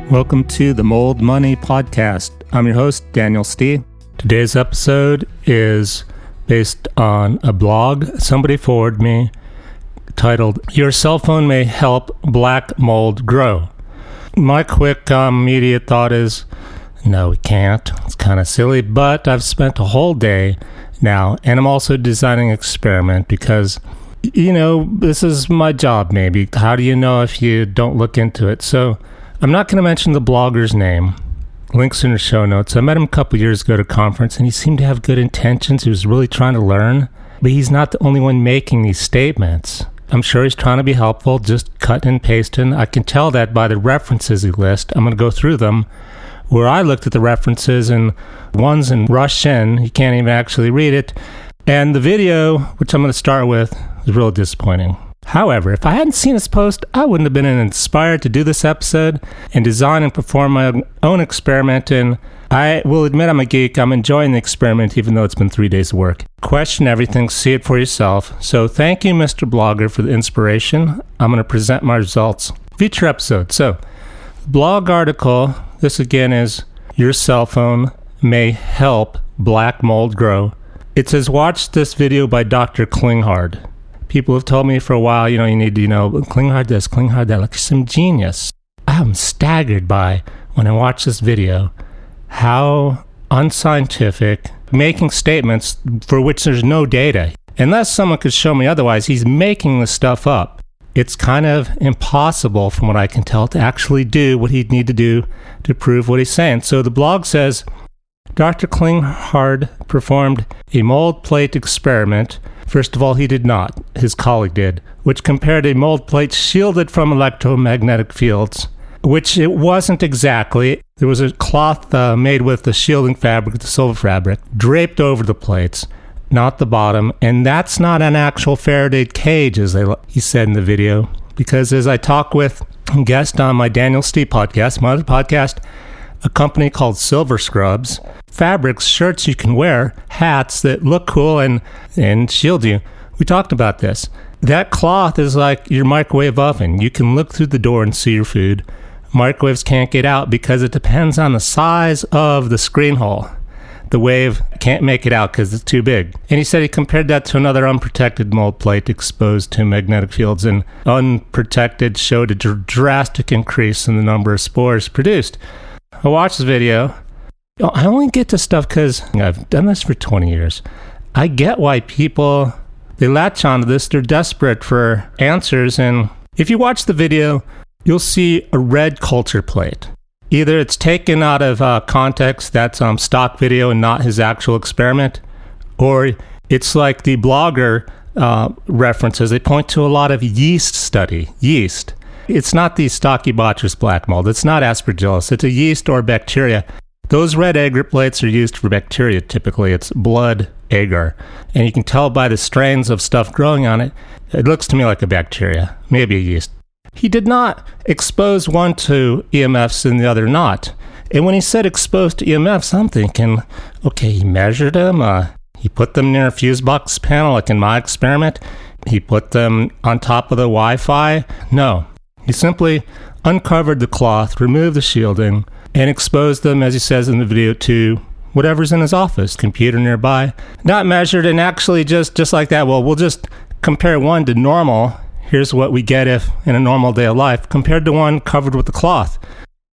Welcome to the Mold Money Podcast. I'm your host, Daniel Stee. Today's episode is based on a blog somebody forwarded me titled, Your Cell Phone May Help Black Mold Grow. My quick immediate thought is, no, we can't. It's kind of silly, but I've spent a whole day now, and I'm also designing an experiment because, this is my job maybe. How do you know if you don't look into it? So I'm not going to mention the blogger's name. Links in the show notes. I met him a couple years ago at a conference, and he seemed to have good intentions. He was really trying to learn, but he's not the only one making these statements. I'm sure he's trying to be helpful, just cutting and pasting. I can tell that by the references he lists. I'm going to go through them. Where I looked at the references, and one's in Russian, you can't even actually read it. And the video, which I'm going to start with, is real disappointing. However, if I hadn't seen this post, I wouldn't have been inspired to do this episode and design and perform my own experiment. And I will admit I'm a geek. I'm enjoying the experiment, even though it's been 3 days of work. Question everything, see it for yourself. So thank you, Mr. Blogger, for the inspiration. I'm going to present my results. Future episode. So, blog article, this again is Your Cell Phone May Help Black Mold Grow. It says, watch this video by Dr. Klinghardt. People have told me for a while, you need to, Klinghardt this, Klinghardt that, like some genius. I'm staggered by, when I watch this video, how unscientific, making statements for which there's no data. Unless someone could show me otherwise, he's making this stuff up. It's kind of impossible, from what I can tell, to actually do what he'd need to do to prove what he's saying. So the blog says, Dr. Klinghardt performed a mold plate experiment. First of all, he did not. His colleague did, which compared a mold plate shielded from electromagnetic fields, which it wasn't exactly. There was a cloth made with the shielding fabric, the silver fabric, draped over the plates, not the bottom. And that's not an actual Faraday cage, as he said in the video, because as I talk with a guest on my Daniel Stee podcast, my other podcast, a company called Silver Scrubs, fabrics, shirts you can wear, hats that look cool and shield you. We talked about this. That cloth is like your microwave oven. You can look through the door and see your food. Microwaves can't get out because it depends on the size of the screen hole. The wave can't make it out because it's too big. And he said he compared that to another unprotected mold plate exposed to magnetic fields, and unprotected showed a drastic increase in the number of spores produced. I watched this video. I only get to stuff because I've done this for 20 years. I get why people, they latch onto this. They're desperate for answers. And if you watch the video, you'll see a red culture plate. Either it's taken out of context, that's stock video and not his actual experiment, or it's like the blogger references. They point to a lot of yeast study. Yeast. It's not the Stachybotrys black mold. It's not aspergillus. It's a yeast or bacteria. Those red agar plates are used for bacteria typically. It's blood agar. And you can tell by the strains of stuff growing on it, it looks to me like a bacteria, maybe a yeast. He did not expose one to EMFs and the other not. And when he said exposed to EMFs, I'm thinking, okay, he measured them. He put them near a fuse box panel, like in my experiment. He put them on top of the Wi-Fi. No. He simply uncovered the cloth, removed the shielding, and exposed them, as he says in the video, to whatever's in his office, computer nearby. Not measured, and actually just like that, well, we'll just compare one to normal. Here's what we get if in a normal day of life, compared to one covered with the cloth.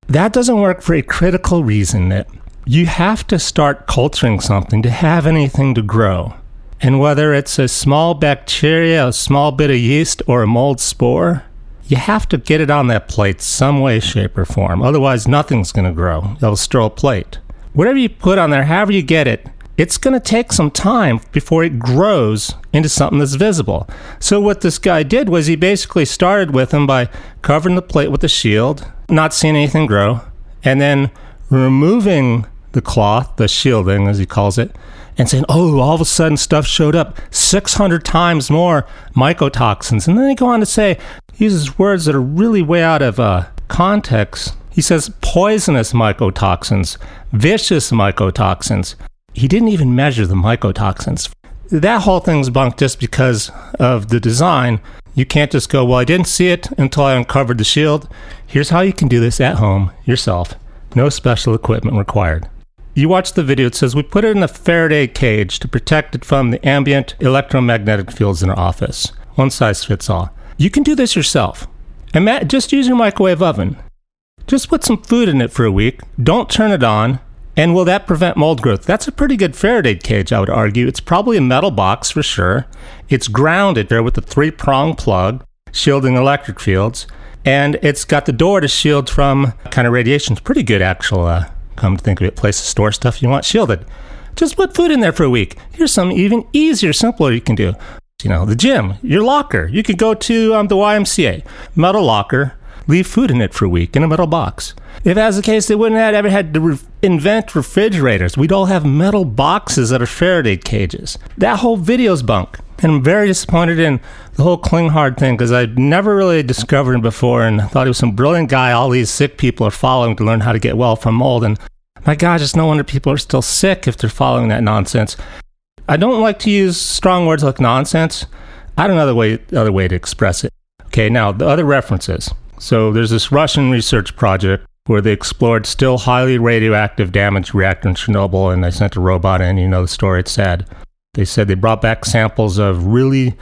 That doesn't work for a critical reason, that you have to start culturing something to have anything to grow. And whether it's a small bacteria, a small bit of yeast, or a mold spore, you have to get it on that plate some way, shape, or form. Otherwise, nothing's going to grow. It'll still a plate. Whatever you put on there, however you get it, it's going to take some time before it grows into something that's visible. So what this guy did was he basically started with him by covering the plate with a shield, not seeing anything grow, and then removing the cloth, the shielding as he calls it, and saying, oh, all of a sudden stuff showed up, 600 times more mycotoxins. And then they go on to say, he uses words that are really way out of context. He says poisonous mycotoxins, vicious mycotoxins. He didn't even measure the mycotoxins. That whole thing's bunk just because of the design. You can't just go, well, I didn't see it until I uncovered the shield. Here's how you can do this at home yourself. No special equipment required. You watch the video, it says we put it in a Faraday cage to protect it from the ambient electromagnetic fields in our office. One size fits all. You can do this yourself. And just use your microwave oven. Just put some food in it for a week. Don't turn it on. And will that prevent mold growth? That's a pretty good Faraday cage, I would argue. It's probably a metal box for sure. It's grounded there with a 3-prong plug, shielding electric fields. And it's got the door to shield from kind of radiation. It's pretty good, actual, come to think of it, place to store stuff you want shielded. Just put food in there for a week. Here's something even easier, simpler you can do. The gym, your locker. You could go to the YMCA, metal locker, leave food in it for a week in a metal box. If that's the case, they wouldn't have ever had to invent refrigerators. We'd all have metal boxes that are Faraday cages. That whole video's bunk. And I'm very disappointed in the whole Klinghardt thing because I'd never really discovered him before and thought he was some brilliant guy all these sick people are following to learn how to get well from mold. And my God, just no wonder people are still sick if they're following that nonsense. I don't like to use strong words like nonsense. I don't know other way to express it. Okay, now the other references. So there's this Russian research project where they explored still highly radioactive damaged reactor in Chernobyl, and they sent a robot in. You know the story, it's sad. They said they brought back samples of really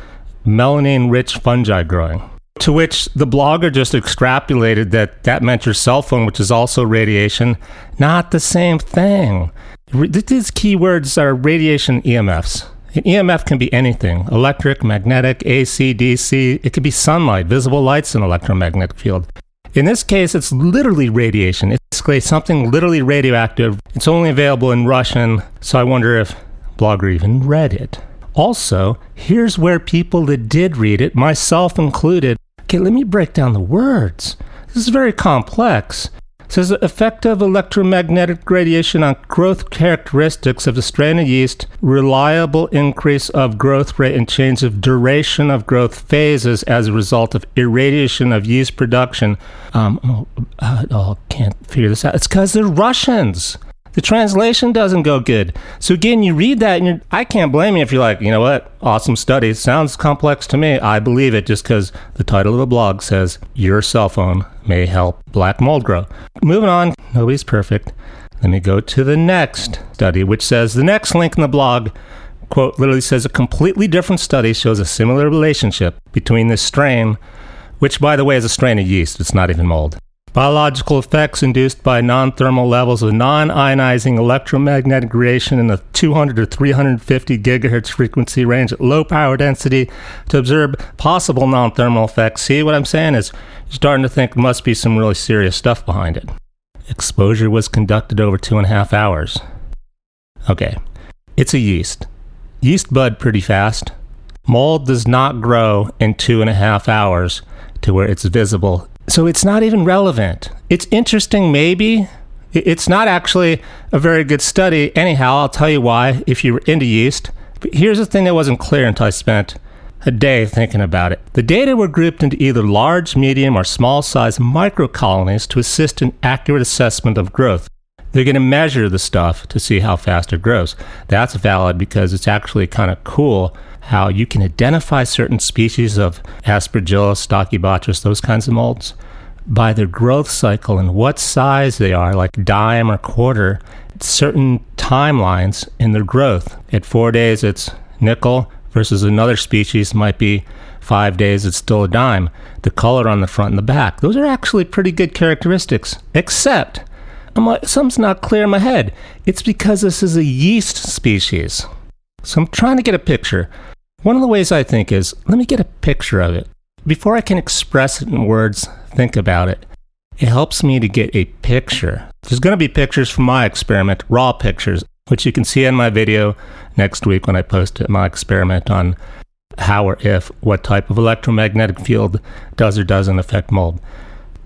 melanin-rich fungi growing, to which the blogger just extrapolated that meant your cell phone, which is also radiation. Not the same thing. These keywords are radiation EMFs. An EMF can be anything. Electric, magnetic, AC, DC. It could be sunlight, visible light's an electromagnetic field. In this case, it's literally radiation. It's something literally radioactive. It's only available in Russian, so I wonder if blogger even read it. Also, here's where people that did read it, myself included. Okay, let me break down the words. This is very complex. It says effective electromagnetic radiation on growth characteristics of the strain of yeast, reliable increase of growth rate and change of duration of growth phases as a result of irradiation of yeast production. Can't figure this out. It's because they're Russians. The translation doesn't go good. So again, you read that and I can't blame you if you're like, you know what, awesome study. Sounds complex to me. I believe it just because the title of the blog says your cell phone may help black mold grow. Moving on, nobody's perfect. Let me go to the next study, which says the next link in the blog, quote, literally says a completely different study shows a similar relationship between this strain, which by the way is a strain of yeast. It's not even mold. Biological effects induced by non-thermal levels of non-ionizing electromagnetic radiation in the 200 to 350 gigahertz frequency range at low power density to observe possible non-thermal effects. See what I'm saying is you're starting to think there must be some really serious stuff behind it. Exposure was conducted over 2.5 hours. Okay, it's a yeast. Yeast bud pretty fast. Mold does not grow in 2.5 hours to where it's visible. So it's not even relevant. It's interesting, maybe. It's not actually a very good study. Anyhow, I'll tell you why if you're into yeast. But here's the thing that wasn't clear until I spent a day thinking about it. The data were grouped into either large, medium, or small-sized microcolonies to assist in accurate assessment of growth. They're going to measure the stuff to see how fast it grows. That's valid because it's actually kind of cool how you can identify certain species of Aspergillus, Stachybotrys, those kinds of molds, by their growth cycle and what size they are, like dime or quarter, certain timelines in their growth. At 4 days, it's nickel, versus another species might be 5 days, it's still a dime. The color on the front and the back, those are actually pretty good characteristics, except something's not clear in my head. It's because this is a yeast species. So I'm trying to get a picture. One of the ways I think is, let me get a picture of it. Before I can express it in words, think about it. It helps me to get a picture. There's going to be pictures from my experiment, raw pictures, which you can see in my video next week when I post my experiment on how or if, what type of electromagnetic field does or doesn't affect mold.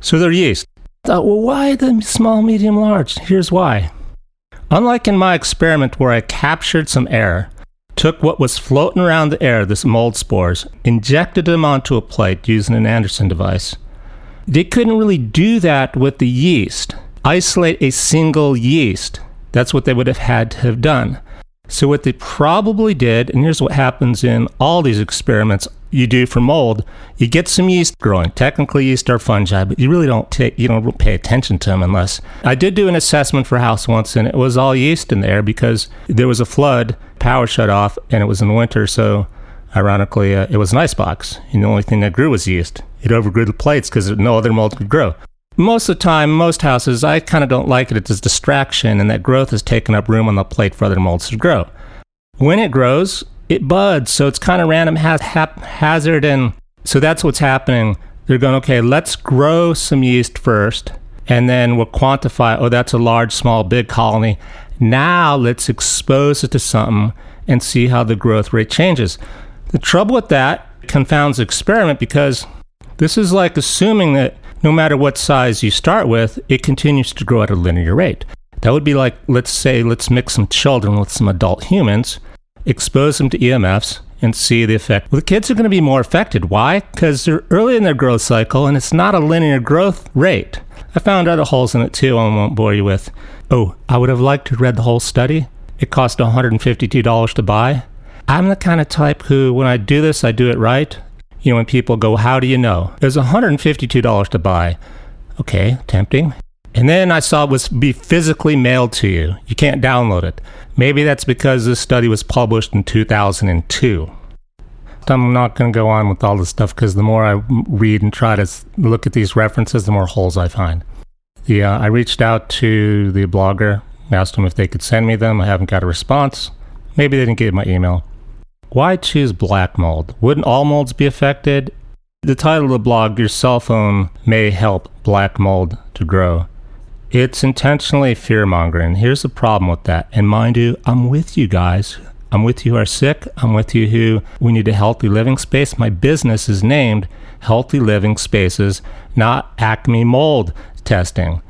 So they're yeast. I thought, well, why the small, medium, large? Here's why. Unlike in my experiment where I captured some air, took what was floating around the air, this mold spores, injected them onto a plate using an Anderson device. They couldn't really do that with the yeast. Isolate a single yeast. That's what they would have had to have done. So what they probably did, and here's what happens in all these experiments you do for mold, you get some yeast growing. Technically, yeast are fungi, but you really don't pay attention to them unless... I did do an assessment for a house once, and it was all yeast in there because there was a flood, power shut off, and it was in winter, so ironically, it was an icebox, and the only thing that grew was yeast. It overgrew the plates because no other mold could grow. Most of the time, most houses, I kind of don't like it. It's a distraction, and that growth has taken up room on the plate for other molds to grow. When it grows, it buds, so it's kind of random haphazard, and so that's what's happening. They're going, okay, let's grow some yeast first, and then we'll quantify, oh, that's a large, small, big colony. Now let's expose it to something and see how the growth rate changes. The trouble with that confounds the experiment because this is like assuming that no matter what size you start with, it continues to grow at a linear rate. That would be like, let's mix some children with some adult humans, expose them to EMFs, and see the effect. Well, the kids are going to be more affected. Why? Because they're early in their growth cycle, and it's not a linear growth rate. I found other holes in it too, I won't bore you with. Oh, I would have liked to have read the whole study. It cost $152 to buy. I'm the kind of type who, when I do this, I do it right. When people go, how do you know? It was $152 to buy. Okay, tempting. And then I saw it was be physically mailed to you. You can't download it. Maybe that's because this study was published in 2002. I'm not going to go on with all this stuff because the more I read and try to look at these references, the more holes I find. I reached out to the blogger, asked them if they could send me them. I haven't got a response. Maybe they didn't get my email. Why choose black mold? Wouldn't all molds be affected? The title of the blog, Your Cell Phone May Help Black Mold to Grow. It's intentionally fear-mongering. Here's the problem with that. And mind you, I'm with you guys. I'm with you who are sick. I'm with you who we need a healthy living space. My business is named Healthy Living Spaces, not Acme Mold Testing.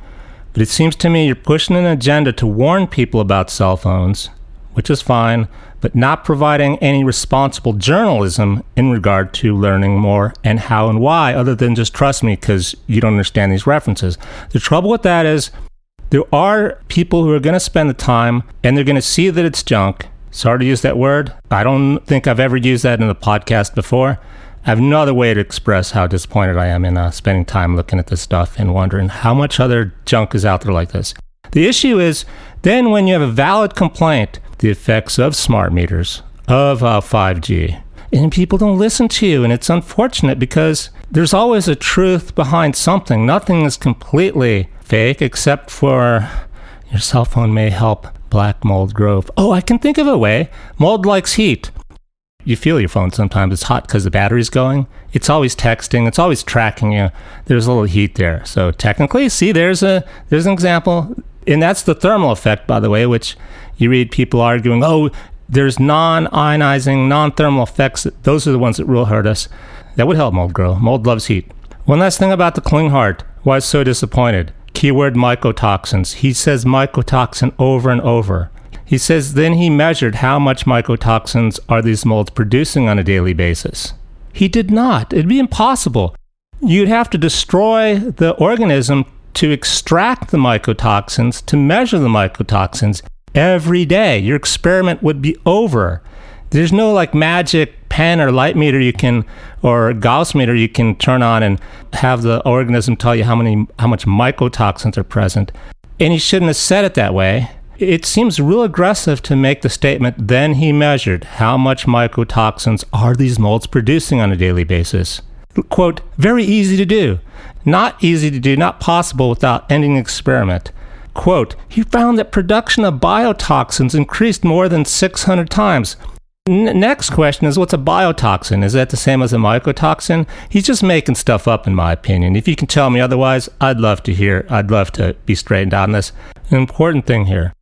But it seems to me you're pushing an agenda to warn people about cell phones, which is fine, but not providing any responsible journalism in regard to learning more and how and why, other than just trust me because you don't understand these references. The trouble with that is there are people who are going to spend the time and they're going to see that it's junk. Sorry to use that word. I don't think I've ever used that in the podcast before. I have no other way to express how disappointed I am in spending time looking at this stuff and wondering how much other junk is out there like this. The issue is then when you have a valid complaint, the effects of smart meters, of 5G, and people don't listen to you, and it's unfortunate because there's always a truth behind something. Nothing is completely fake except for your cell phone may help black mold grow. Oh, I can think of a way. Mold likes heat. You feel your phone sometimes. It's hot because the battery's going. It's always texting. It's always tracking you. There's a little heat there. So technically, see, there's an example. And that's the thermal effect, by the way, which you read people arguing, oh, there's non-ionizing, non-thermal effects. Those are the ones that will hurt us. That would help mold grow. Mold loves heat. One last thing about the Klinghardt. Why I was so disappointed. Keyword mycotoxins. He says mycotoxin over and over. He says then he measured how much mycotoxins are these molds producing on a daily basis. He did not. It'd be impossible. You'd have to destroy the organism to extract the mycotoxins, to measure the mycotoxins every day. Your experiment would be over. There's no like magic pen or light meter or Gauss meter you can turn on and have the organism tell you how much mycotoxins are present. And he shouldn't have said it that way. It seems real aggressive to make the statement, then he measured how much mycotoxins are these molds producing on a daily basis. Quote, very easy to do. Not easy to do, not possible without ending the experiment. Quote, he found that production of biotoxins increased more than 600 times. Next question is, what's a biotoxin? Is that the same as a mycotoxin? He's just making stuff up, in my opinion. If you can tell me otherwise, I'd love to hear. I'd love to be straightened out on this. An important thing here.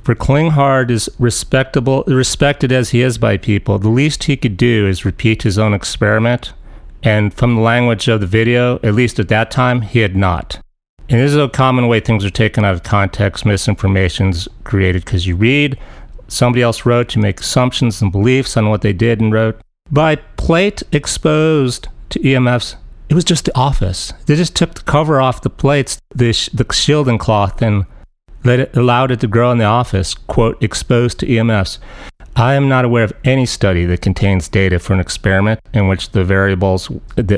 For Klinghardt is respected as he is by people, the least he could do is repeat his own experiment. And from the language of the video, at least at that time, he had not. And this is a common way things are taken out of context. Misinformation's created because you read, somebody else wrote, you make assumptions and beliefs on what they did and wrote. By plate exposed to EMFs, it was just the office. They just took the cover off the plates, the shielding cloth, and allowed it to grow in the office, quote, exposed to EMFs. I am not aware of any study that contains data for an experiment in which the variables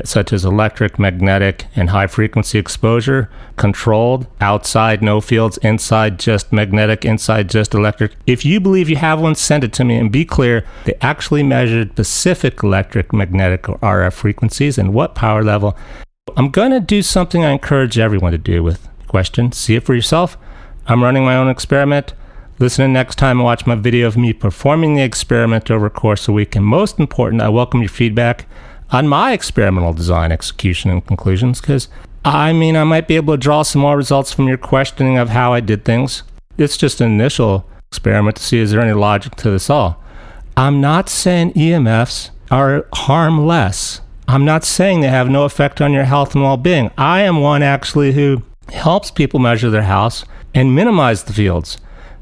such as electric, magnetic, and high-frequency exposure controlled outside, no fields, inside just magnetic, inside just electric. If you believe you have one, send it to me, and be clear, they actually measured specific electric, magnetic, or RF frequencies and what power level. I'm going to do something I encourage everyone to do with questions. See it for yourself. I'm running my own experiment. Listen in next time and watch my video of me performing the experiment over a course of a week. And most important, I welcome your feedback on my experimental design, execution, and conclusions, because I might be able to draw some more results from your questioning of how I did things. It's just an initial experiment to see is there any logic to this all. I'm not saying EMFs are harmless. I'm not saying they have no effect on your health and well-being. I am one actually who helps people measure their house and minimize the fields.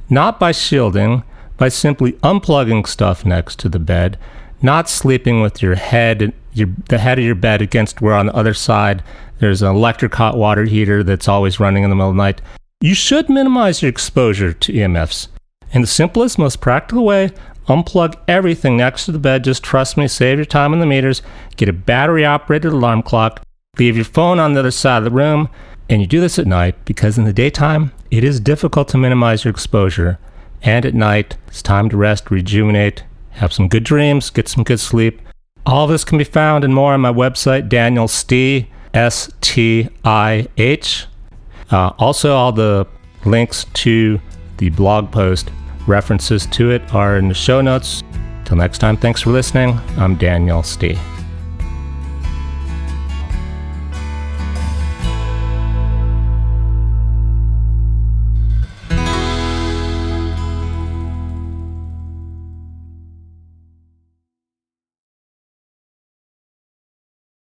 Not by shielding, by simply unplugging stuff next to the bed, not sleeping with the head of your bed against where on the other side there's an electric hot water heater that's always running in the middle of the night. You should minimize your exposure to EMFs. In the simplest, most practical way, unplug everything next to the bed. Just trust me, save your time on the meters, get a battery-operated alarm clock, leave your phone on the other side of the room, and you do this at night because in the daytime, it is difficult to minimize your exposure. And at night, it's time to rest, rejuvenate, have some good dreams, get some good sleep. All this can be found and more on my website, Daniel Stih, S-T-I-H. Also, all the links to the blog post, references to it are in the show notes. Till next time, thanks for listening. I'm Daniel Stih.